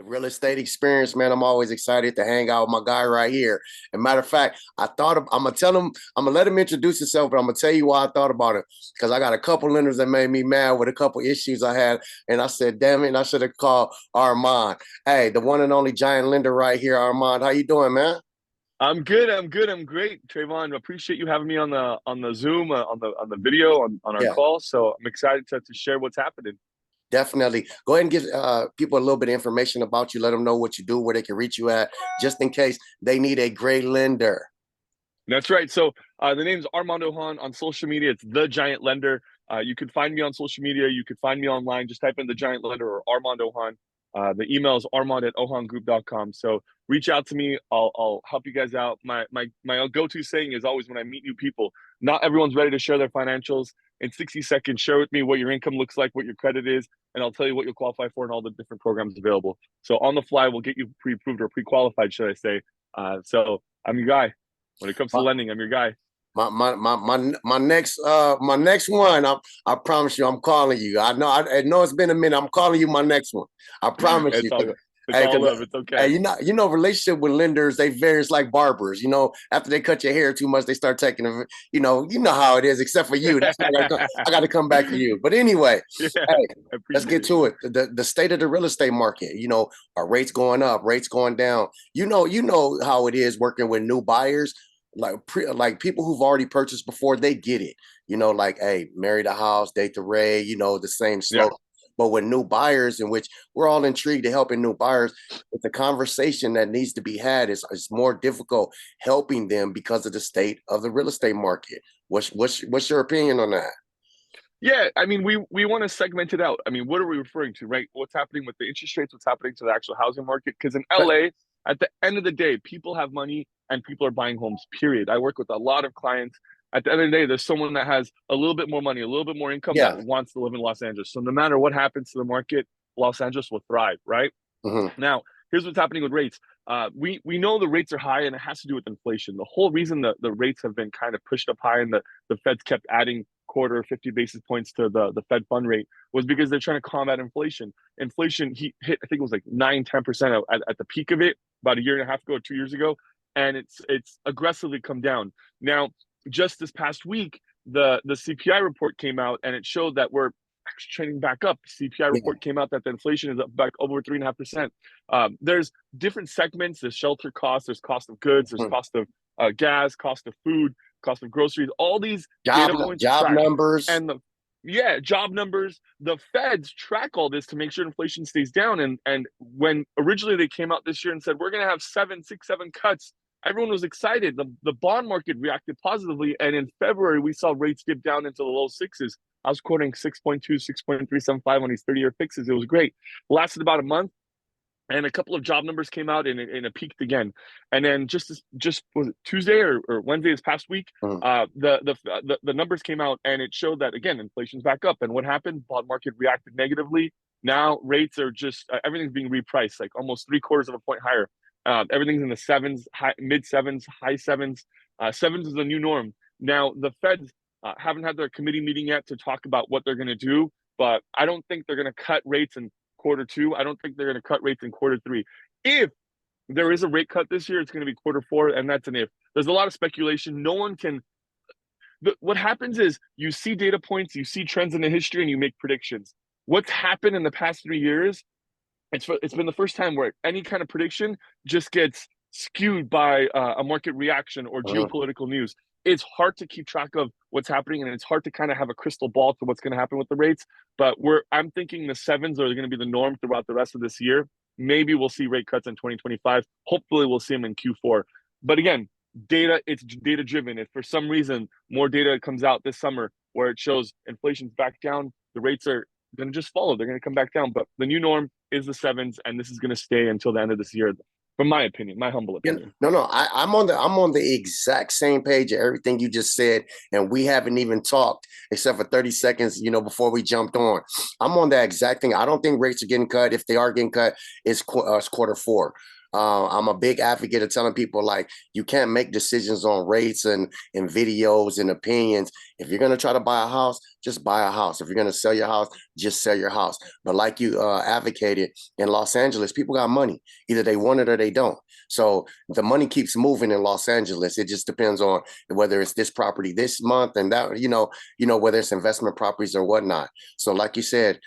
The real estate experience, man. I'm always excited to hang out with my guy right here. And matter of fact, I'm gonna tell him, I'm gonna let him introduce himself, but I'm gonna tell you why I thought about it. Because I got a couple lenders that made me mad with a couple issues I had. And I said, damn it, and I should have called Armond. Hey, the one and only giant lender right here, Armond. How you doing, man? I'm good. I'm good. I'm great, Travon. Appreciate you having me on the Zoom, on the video, on our Yeah. call. So I'm excited to share what's happening. Definitely. Go ahead and give people a little bit of information about you. Let them know what you do, where they can reach you at, just in case they need a great lender. That's right. So the name's Armond Ohan on social media. It's the Giant Lender. You can find me on social media. You can find me online. Just type in the Giant Lender or Armond Ohan. The email is armond@ohangroup.com. So reach out to me. I'll help you guys out. My go-to saying is always when I meet new people, not everyone's ready to share their financials. In 60 seconds, share with me what your income looks like, what your credit is, and I'll tell you what you'll qualify for and all the different programs available. So on the fly, we'll get you pre-approved or pre-qualified, should I say. So I'm your guy. When it comes to My lending, I'm your guy. my next one. I promise you, I'm calling you. I know it's been a minute. I'm calling you my next one. I promise you. It's all it's Hey, all cause love. It's hey, okay. relationship with lenders, they vary. It's like barbers. After they cut your hair too much, they start taking them. You know how it is. Except for you, that's why I got to come back to you. But anyway, Yeah, hey, I let's get appreciate it. to it. The state of the real estate market. Are rates going up? Rates going down? You know how it is working with new buyers. Like people who've already purchased before, they get it. Like, hey, marry the house, date the Ray. The same Yeah. slow. But with new buyers, in which we're all intrigued to helping new buyers, but the conversation that needs to be had is more difficult helping them because of the state of the real estate market. What's your opinion on that? Yeah, I mean, we want to segment it out. I mean, what are we referring to, right? What's happening with the interest rates? What's happening to the actual housing market? Because in LA, at the end of the day, people have money and people are buying homes, period. I work with a lot of clients. At the end of the day, there's someone that has a little bit more money, a little bit more income that Yeah. wants to live in Los Angeles. So no matter what happens to the market, Los Angeles will thrive, right? Hmm. Now, here's what's happening with rates. We know the rates are high, and it has to do with inflation. The whole reason the rates have been kind of pushed up high, and the Fed's kept adding quarter 50 basis points to the Fed fund rate was because they're trying to combat inflation. Inflation hit, I think it was like 9-10% at the peak of it about a year and a half ago, 2 years ago, and it's aggressively come down. Now, just this past week, the CPI report came out, and it showed that we're actually trending back up. CPI Yeah. report came out that the inflation is up back over 3.5%. There's different segments. There's shelter costs. There's cost of goods. There's Mhm. cost of gas, cost of food, cost of groceries. All these Job data points are job tracked, numbers. and job numbers. The feds track all this to make sure inflation stays down. And when originally they came out this year and said we're going to have 7 cuts, everyone was excited. The bond market reacted positively, and in February we saw rates dip down into the low sixes. I was quoting 6.2, 6.375 on these 30-year fixes. It was great. Lasted about a month, and a couple of job numbers came out, and it peaked again. And then just was it Tuesday or Wednesday this past week, Mhm. the numbers came out, and it showed that again inflation's back up. And what happened? Bond market reacted negatively. Now rates are just everything's being repriced, like almost 3/4 of a point higher. Everything's in the sevens, mid sevens, high sevens. Sevens is the new norm. Now the Feds haven't had their committee meeting yet to talk about what they're going to do, but I don't think they're going to cut rates in quarter two. I don't think they're going to cut rates in quarter three. If there is a rate cut this year, it's going to be quarter four, and that's an if. There's a lot of speculation. No one can. What happens is you see data points, you see trends in the history, and you make predictions. What's happened in the past 3 years? It's been the first time where any kind of prediction just gets skewed by a market reaction or Mhm. geopolitical news. It's hard to keep track of what's happening, and it's hard to kind of have a crystal ball to what's going to happen with the rates. But I'm thinking the sevens are going to be the norm throughout the rest of this year. Maybe we'll see rate cuts in 2025. Hopefully, we'll see them in Q4. But again, it's data driven. If for some reason more data comes out this summer where it shows inflation's back down, the rates are going to just follow. They're going to come back down. But the new norm is the sevens, and this is going to stay until the end of this year, from my opinion, my humble opinion. No. I'm on the exact same page of everything you just said, and we haven't even talked except for 30 seconds. Before we jumped on, I'm on that exact thing. I don't think rates are getting cut. If they are getting cut, it's quarter four. I'm a big advocate of telling people like you can't make decisions on rates and videos and opinions. If you're gonna try to buy a house, just buy a house. If you're gonna sell your house, just sell your house. But like you advocated in Los Angeles, people got money. Either they want it or they don't. So the money keeps moving in Los Angeles. It just depends on whether it's this property this month and that, whether it's investment properties or whatnot. So like you said,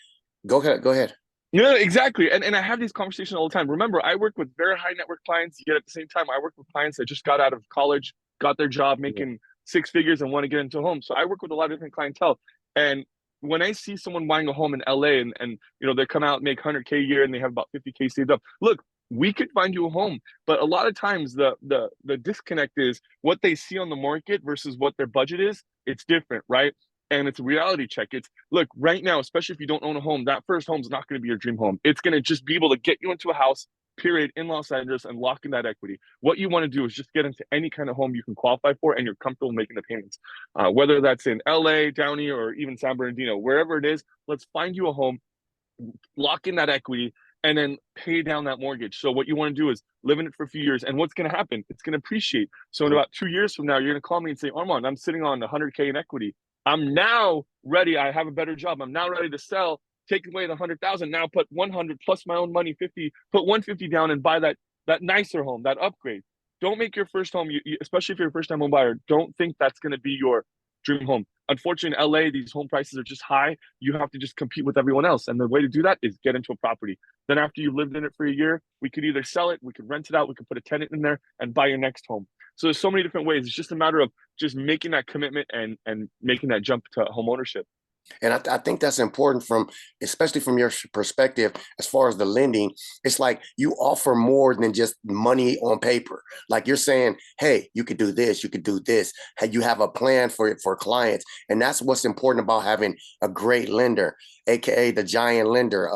go ahead, go ahead. No, exactly. And I have these conversations all the time. Remember, I work with very high net worth clients, yet at the same time, I work with clients that just got out of college, got their job, making six figures and want to get into a home. So I work with a lot of different clientele. And when I see someone buying a home in LA and they come out and make 100K a year and they have about 50K saved up, look, we could find you a home. But a lot of times the disconnect is what they see on the market versus what their budget is. It's different, right? And it's a reality check. It's look right now, especially if you don't own a home, that first home is not going to be your dream home. It's going to just be able to get you into a house, period, in Los Angeles and lock in that equity. What you want to do is just get into any kind of home you can qualify for and you're comfortable making the payments. Whether that's in LA, Downey, or even San Bernardino, wherever it is, let's find you a home, lock in that equity, and then pay down that mortgage. So what you want to do is live in it for a few years. And what's going to happen? It's going to appreciate. So in about 2 years from now, you're going to call me and say, Armand, I'm sitting on 100K in equity. I'm now ready. I have a better job. I'm now ready to sell. Take away the 100,000. Now put 100 plus my own money, 50. Put 150 down and buy that nicer home, that upgrade. Don't make your first home, especially if you're a first time home buyer. Don't think that's going to be your dream home. Unfortunately, in LA, these home prices are just high. You have to just compete with everyone else, and the way to do that is get into a property. Then after you've lived in it for a year, we could either sell it, we could rent it out, we could put a tenant in there, and buy your next home. So there's so many different ways. It's just a matter of just making that commitment and making that jump to home ownership. And I think that's important especially from your perspective, as far as the lending. It's like you offer more than just money on paper. Like you're saying, hey, you could do this, you could do this. Hey, you have a plan for clients. And that's what's important about having a great lender, AKA the giant lender.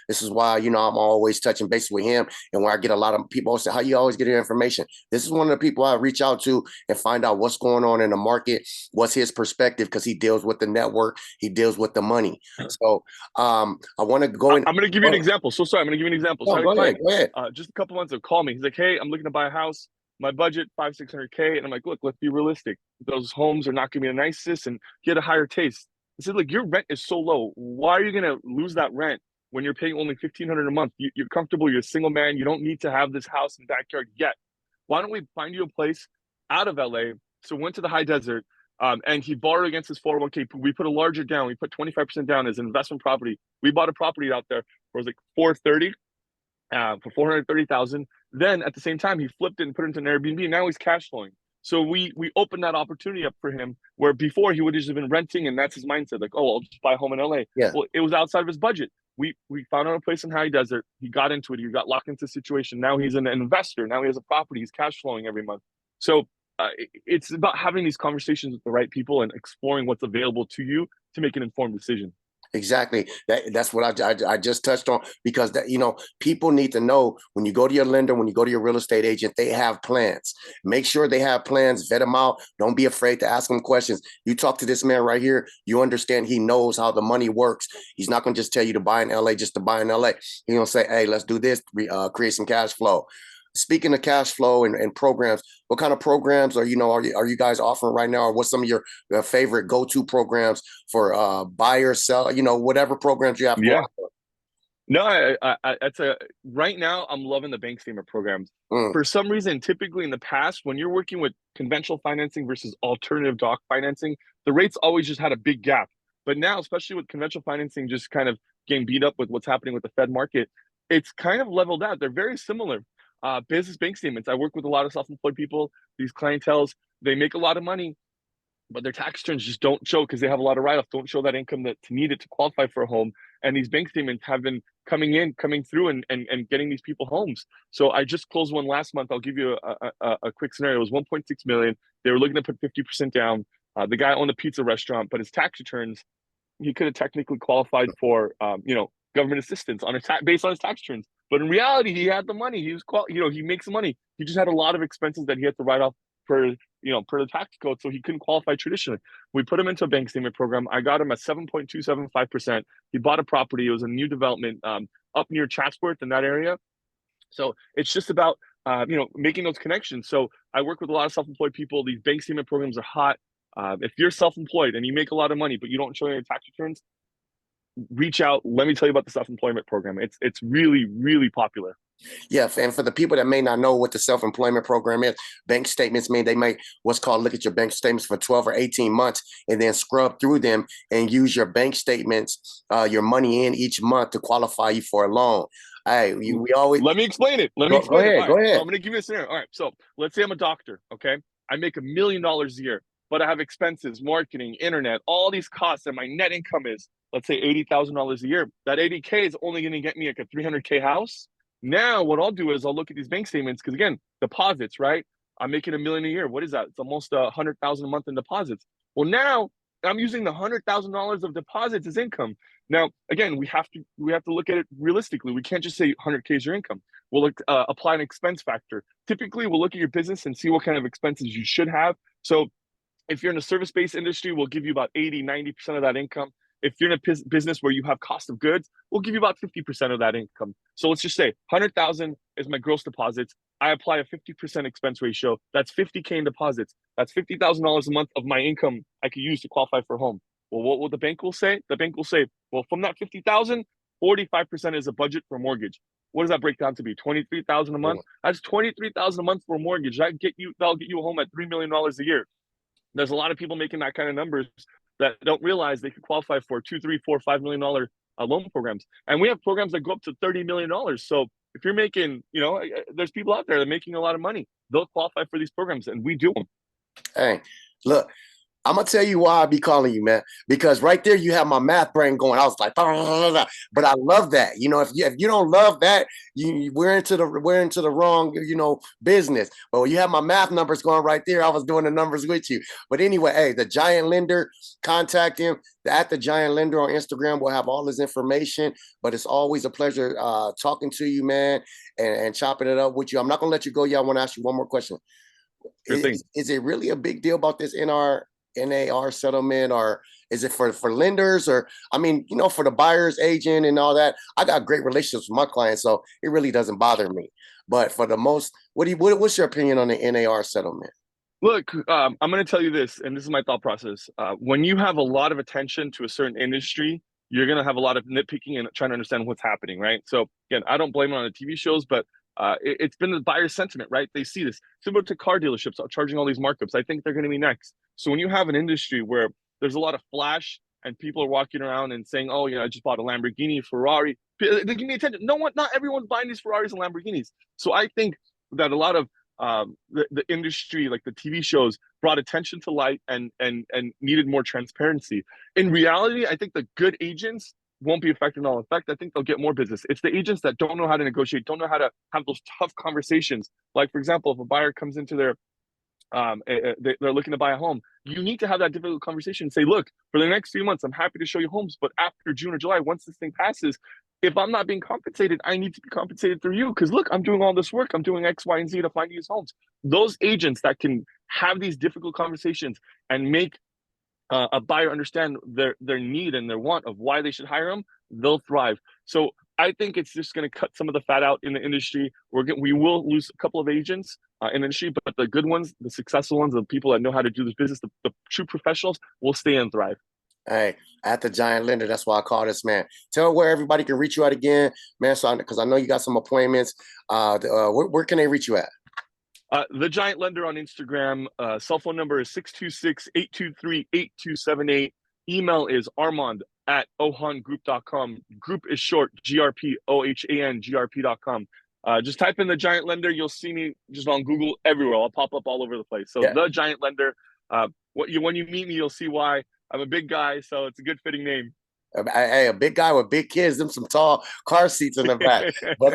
This is why, I'm always touching base with him. And where I get a lot of people say, how you always get your information? This is one of the people I reach out to and find out what's going on in the market, what's his perspective, because he deals with the network. He deals with the money. So I want to go in. I'm going to give you an example. So sorry, I'm going to give you an example. So I had a client, go ahead. just a couple months ago, call me. He's like, hey, I'm looking to buy a house. My budget, 500-600K. And I'm like, look, let's be realistic. Those homes are not going to be the nicest and get a higher taste. I said, look, your rent is so low. Why are you going to lose that rent when you're paying only $1,500 a month? You're comfortable. You're a single man. You don't need to have this house and backyard yet. Why don't we find you a place out of LA? So went to the high desert. And he borrowed against his 401k. We put a larger down. We put 25% down as an investment property. We bought a property out there for like 430, for 430,000. Then at the same time, he flipped it and put it into an Airbnb. Now he's cash flowing. So we opened that opportunity up for him where before he would have just been renting, and that's his mindset. Like, oh, I'll just buy a home in LA. Yeah. Well, it was outside of his budget. We found out a place in high desert. He got into it. He got locked into the situation. Now he's an investor. Now he has a property. He's cash flowing every month. So it's about having these conversations with the right people and exploring what's available to you to make an informed decision. Exactly. That's what I just touched on, because people need to know when you go to your lender, when you go to your real estate agent, they have plans. Make sure they have plans, vet them out. Don't be afraid to ask them questions. You talk to this man right here, you understand he knows how the money works. He's not going to just tell you to buy in LA just to buy in LA. He's going to say, hey, let's do this, create some cash flow. Speaking of cash flow and programs, what kind of programs are you guys offering right now, or what's some of your favorite go-to programs for buyer, sell, whatever programs you have Yeah. going on? No, right now I'm loving the bank statement programs. For some reason, typically in the past, when you're working with conventional financing versus alternative doc financing, the rates always just had a big gap. But now, especially with conventional financing just kind of getting beat up with what's happening with the Fed market, it's kind of leveled out. They're very similar. Business bank statements. I work with a lot of self-employed people. These clientels, they make a lot of money, but their tax returns just don't show because they have a lot of write-off, don't show that income that's needed to qualify for a home. And these bank statements have been coming through and getting these people homes. So I just closed one last month. I'll give you a quick scenario. It was 1.6 million. They were looking to put 50% down. The guy owned a pizza restaurant, but his tax returns, he could have technically qualified for, government assistance on based on his tax returns. But in reality, he had the money. He was, he makes money. He just had a lot of expenses that he had to write off per the tax code, so he couldn't qualify traditionally. We put him into a bank statement program. I got him at 7.275%. He bought a property. It was a new development up near Chatsworth in that area. So it's just about making those connections. So I work with a lot of self-employed people. These bank statement programs are hot. If you're self-employed and you make a lot of money, but you don't show any tax returns, reach out. Let me tell you about the self-employment program. It's really, really popular. Yeah, and for the people that may not know what the self-employment program is, bank statements mean they might what's called look at your bank statements for 12 or 18 months and then scrub through them and use your bank statements, your money in each month to qualify you for a loan. Hey, we always Let me explain it. Let me go explain it. ahead, All right. go So ahead. I'm going to give you a scenario. All right. So let's say I'm a doctor. Okay. I make $1 million a year, but I have expenses, marketing, internet, all these costs, and my net income is, let's say, $80,000 a year. That 80K is only going to get me like a 300K house. Now, what I'll do is I'll look at these bank statements because, again, deposits, right? I'm making $1 million a year. What is that? It's almost $100,000 a month in deposits. Well, now I'm using the $100,000 of deposits as income. Now, again, we have to look at it realistically. We can't just say 100K is your income. We'll apply an expense factor. Typically, we'll look at your business and see what kind of expenses you should have. So if you're in a service-based industry, we'll give you about 80, 90% of that income. If you're in a business where you have cost of goods, we'll give you about 50% of that income. So let's just say 100,000 is my gross deposits. I apply a 50% expense ratio. That's 50K in deposits. That's $50,000 a month of my income I could use to qualify for a home. Well, what will the bank will say? The bank will say, well, from that 50,000, 45% is a budget for mortgage. What does that break down to be? 23,000 a month. That's 23,000 a month for a mortgage. That'll get you a home at $3 million a year. There's a lot of people making that kind of numbers that don't realize they could qualify for $2, $3, $4, $5 million loan programs. And we have programs that go up to $30 million. So if you're making, there's people out there that are making a lot of money. They'll qualify for these programs, and we do them. Hey, look, I'm gonna tell you why I be calling you, man. Because right there, you have my math brain going. I was like, "Bah, bah, bah, bah." But I love that. If you don't love that, we're into the wrong, business. But when you have my math numbers going right there, I was doing the numbers with you. But anyway, hey, the Giant Lender, contact him at the Giant Lender on Instagram. We'll have all his information. But it's always a pleasure talking to you, man, and chopping it up with you. I'm not gonna let you go. Yeah, I want to ask you one more question. Sure thing. Is it really a big deal about this NAR settlement, or is it for lenders, or for the buyer's agent and all that? I got great relationships with my clients, so it really doesn't bother me. But for the most, what's your opinion on the NAR settlement? Look, I'm going to tell you this, and this is my thought process. When you have a lot of attention to a certain industry, you're going to have a lot of nitpicking and trying to understand what's happening, right? So again, I don't blame it on the TV shows, but it's been the buyer sentiment, right? They see this. Similar to car dealerships charging all these markups. I think they're going to be next. So when you have an industry where there's a lot of flash and people are walking around and saying, "Oh, I just bought a Lamborghini, Ferrari," they give me attention. Not everyone's buying these Ferraris and Lamborghinis. So I think that a lot of the industry, like the TV shows, brought attention to light and needed more transparency. In reality, I think the good agents won't be affected at all. In fact, I think they'll get more business. It's the agents that don't know how to negotiate, don't know how to have those tough conversations. Like, for example, if a buyer comes into their they're looking to buy a home, you need to have that difficult conversation and say, look, for the next 3 months, I'm happy to show you homes, but after June or July, once this thing passes, if I'm not being compensated, I need to be compensated through you, because look, I'm doing all this work, I'm doing X, Y, and Z to find these homes. Those agents that can have these difficult conversations and make a buyer understand their need and their want of why they should hire them, they'll thrive. So I think it's just going to cut some of the fat out in the industry. We will lose a couple of agents in the industry, but the good ones, the successful ones, the people that know how to do this business, the true professionals, will stay and thrive. Hey, at the Giant Lender, that's why I call this, man. Tell where everybody can reach you at again, man. So, because I know you got some appointments. Where can they reach you at? The Giant Lender on Instagram. Cell phone number is 626-823-8278. Email is Armond at ohangroup.com. Group is short, GRP, OHAN, GRP.com. Just type in the Giant Lender. You'll see me just on Google everywhere. I'll pop up all over the place. So The Giant Lender. When you meet me, you'll see why. I'm a big guy, so it's a good fitting name. Hey, a big guy with big kids, them some tall car seats in the back. But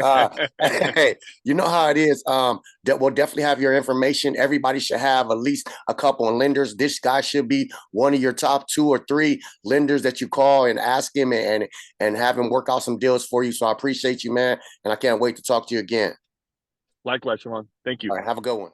hey, you know how it is. That we'll definitely have your information. Everybody should have at least a couple of lenders. This guy should be one of your top 2 or 3 lenders that you call and ask him and have him work out some deals for you. So I appreciate you, man, and I can't wait to talk to you again. Likewise, Travon. Thank you. All right, have a good one.